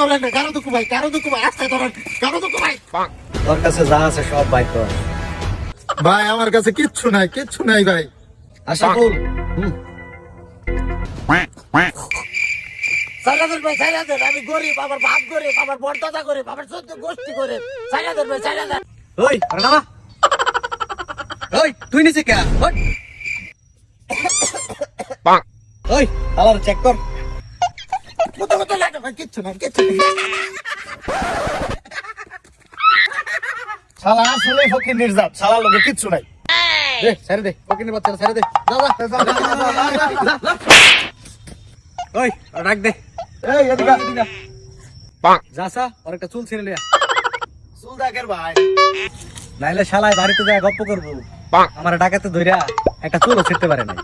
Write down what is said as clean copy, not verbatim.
ধরেন না, কারো দুঃখ ভাই, কারো দুঃখ ভাই, আস্তে ধরেন, কারো দুঃখ ভাই। তোর কাছে যা আছে সব বাইর কর। ভাই আমার কাছে কিচ্ছু নাই, কিচ্ছু নাই ভাই। আশাফুল সাইরাদের ভাই, সাইরাদের, আমি গরিব, আমার বাপ গরিব, আমার বড়দাদা গরিব, আমার চোদ্দ গোষ্ঠী গরিব। সাইরাদের ভাই, সাইরাদের। ওই আরে দাঁড়া। ওই তুই নিচে কে? ওই আলার চেক কর। কত কত লাগে ভাই, কিচ্ছু নাই, কিচ্ছু নাই। শালা আসলে ফকির নির্যাত, শালা লোকে কিচ্ছু নাই। দে ছেড়ে দে, ফকিনের বাচ্চারা ছেড়ে দে। যা যা। ওই আর ডাক দে। এই এদিকে যাসা আর একটা চুল ছিঁড়ে লিয়া। চুল দাগের ভাই। নাইলে শালায় বাড়িতে যায় গপ্প করবো। আমার ডাকাতে ধইরা একটা চুলও ছিঁড়তে পারে নাই।